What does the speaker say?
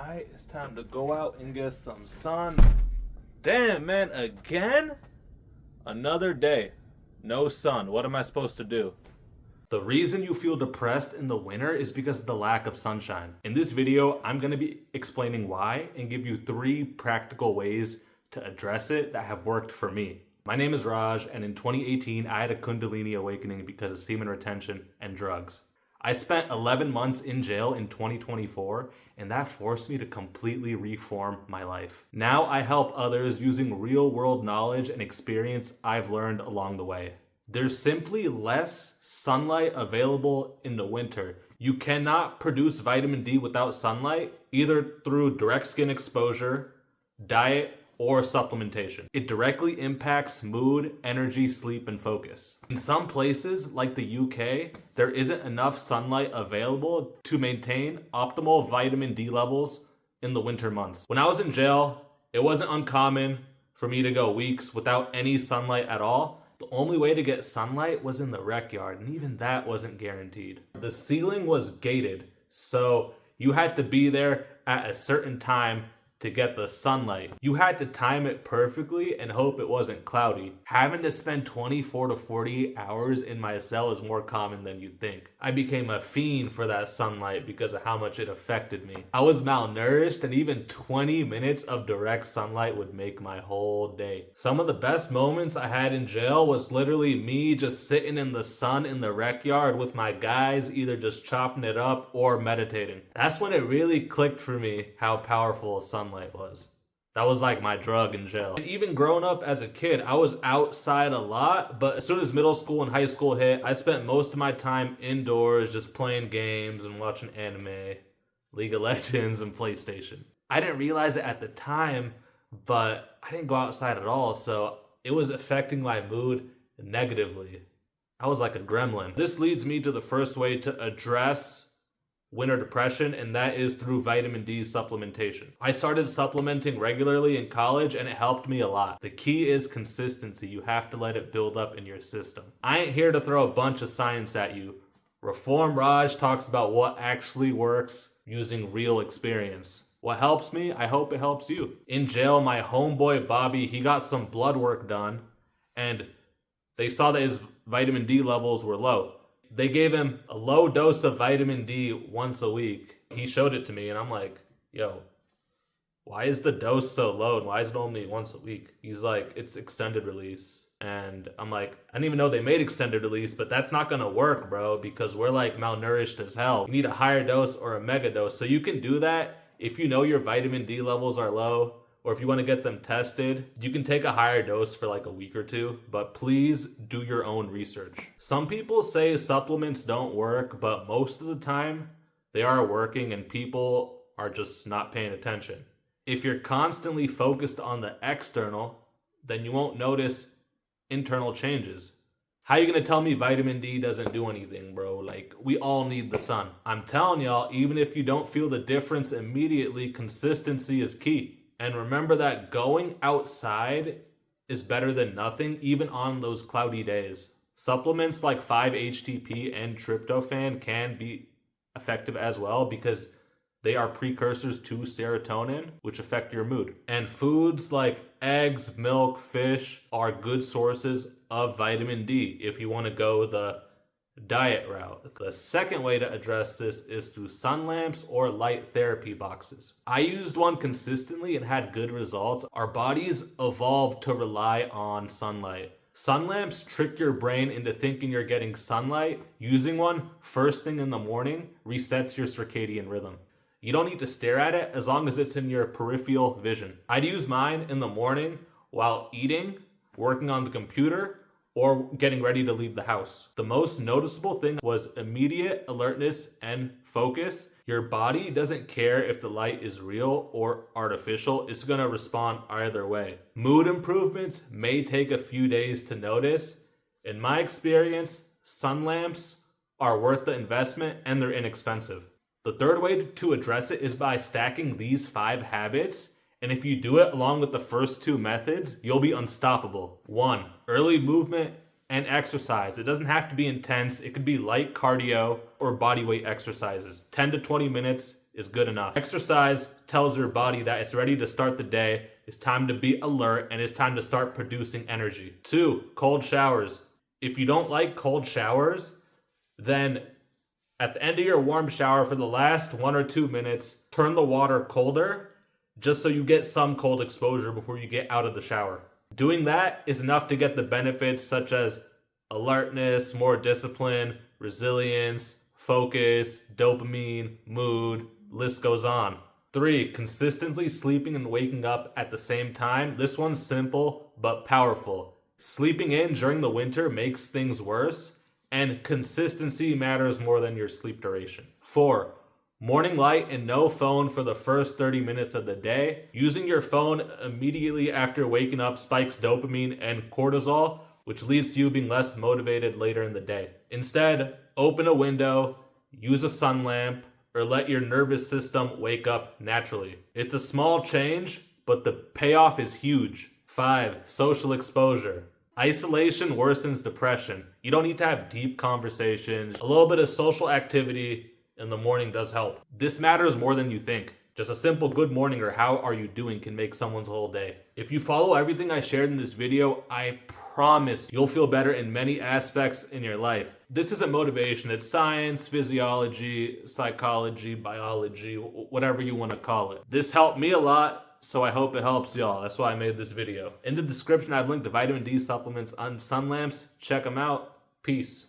Alright, it's time to go out and get some sun. Damn, man, again? Another day. No sun. What am I supposed to do? The reason you feel depressed in the winter is because of the lack of sunshine. In this video, I'm going to be explaining why and give you 3 practical ways to address it that have worked for me. My name is Raj, and in 2018, I had a Kundalini awakening because of semen retention and drugs. I spent 11 months in jail in 2024, and that forced me to completely reform my life. Now I help others using real-world knowledge and experience I've learned along the way. There's simply less sunlight available in the winter. You cannot produce vitamin D without sunlight, either through direct skin exposure, diet, or supplementation. It directly impacts mood, energy, sleep, and focus. In some places, like the UK, there isn't enough sunlight available to maintain optimal vitamin D levels in the winter months. When I was in jail, it wasn't uncommon for me to go weeks without any sunlight at all. The only way to get sunlight was in the rec yard, and even that wasn't guaranteed. The ceiling was gated, so you had to be there at a certain time to get the sunlight. You had to time it perfectly and hope it wasn't cloudy. Having to spend 24 to 48 hours in my cell is more common than you'd think. I became a fiend for that sunlight because of how much it affected me. I was malnourished, and even 20 minutes of direct sunlight would make my whole day. Some of the best moments I had in jail was literally me just sitting in the sun in the rec yard with my guys, either just chopping it up or meditating. That's when it really clicked for me how powerful sunlight was. That was like my drug in jail. And even growing up as a kid, I was outside a lot, but as soon as middle school and high school hit, I spent most of my time indoors just playing games and watching anime, League of Legends, and PlayStation. I didn't realize it at the time, but I didn't go outside at all, so it was affecting my mood negatively. I was like a gremlin. This leads me to the first way to address winter depression, and that is through vitamin D supplementation. I started supplementing regularly in college, and it helped me a lot. The key is consistency. You have to let it build up in your system. I ain't here to throw a bunch of science at you. Reform Raj talks about what actually works using real experience. What helps me, I hope it helps you. In jail, my homeboy Bobby, he got some blood work done, and they saw that his vitamin D levels were low. They gave him a low dose of vitamin D once a week. He showed it to me, and I'm like, yo, why is the dose so low, and why is it only once a week? He's like, it's extended release. And I'm like, I didn't even know they made extended release, but that's not gonna work, bro, because we're like malnourished as hell. You need a higher dose or a mega dose. So you can do that if you know your vitamin D levels are low, or if you want to get them tested. You can take a higher dose for like a week or 2, but please do your own research. Some people say supplements don't work, but most of the time they are working, and people are just not paying attention. If you're constantly focused on the external, then you won't notice internal changes. How are you going to tell me vitamin D doesn't do anything, bro? Like, we all need the sun. I'm telling y'all, even if you don't feel the difference immediately, consistency is key. And remember that going outside is better than nothing, even on those cloudy days. Supplements like 5-HTP and tryptophan can be effective as well because they are precursors to serotonin, which affect your mood. And foods like eggs, milk, fish are good sources of vitamin D if you want to go the diet route. The second way to address this is through sun lamps or light therapy boxes. I used one consistently and had good results. Our bodies evolved to rely on sunlight. Sun lamps trick your brain into thinking you're getting sunlight. Using one first thing in the morning resets your circadian rhythm. You don't need to stare at it as long as it's in your peripheral vision. I'd use mine in the morning while eating, working on the computer, or getting ready to leave the house. The most noticeable thing was immediate alertness and focus. Your body doesn't care if the light is real or artificial. It's gonna respond either way. Mood improvements may take a few days to notice. In my experience, sun lamps are worth the investment, and they're inexpensive. The third way to address it is by stacking these 5 habits. And if you do it along with the first 2 methods, you'll be unstoppable. 1, early movement and exercise. It doesn't have to be intense. It could be light cardio or body weight exercises. 10 to 20 minutes is good enough. Exercise tells your body that it's ready to start the day, it's time to be alert, and it's time to start producing energy. 2, cold showers. If you don't like cold showers, then at the end of your warm shower, for the last 1 or 2 minutes, turn the water colder just so you get some cold exposure before you get out of the shower. Doing that is enough to get the benefits such as alertness, more discipline, resilience, focus, dopamine, mood, list goes on. 3, consistently sleeping and waking up at the same time. This one's simple but powerful. Sleeping in during the winter makes things worse, and consistency matters more than your sleep duration. 4, morning light and no phone for the first 30 minutes of the day. Using your phone immediately after waking up spikes dopamine and cortisol, which leads to you being less motivated later in the day. Instead, open a window, use a sun lamp, or let your nervous system wake up naturally. It's a small change, but the payoff is huge. 5, social exposure. Isolation worsens depression. You don't need to have deep conversations. A little bit of social activity in the morning does help. This matters more than you think. Just a simple good morning or how are you doing can make someone's whole day. If you follow everything I shared in this video, I promise you'll feel better in many aspects in your life. This isn't motivation, it's science, physiology, psychology, biology, whatever you want to call it. This helped me a lot, so I hope it helps y'all. That's why I made this video. In the description, I've linked to vitamin D supplements and sun lamps. Check them out. Peace.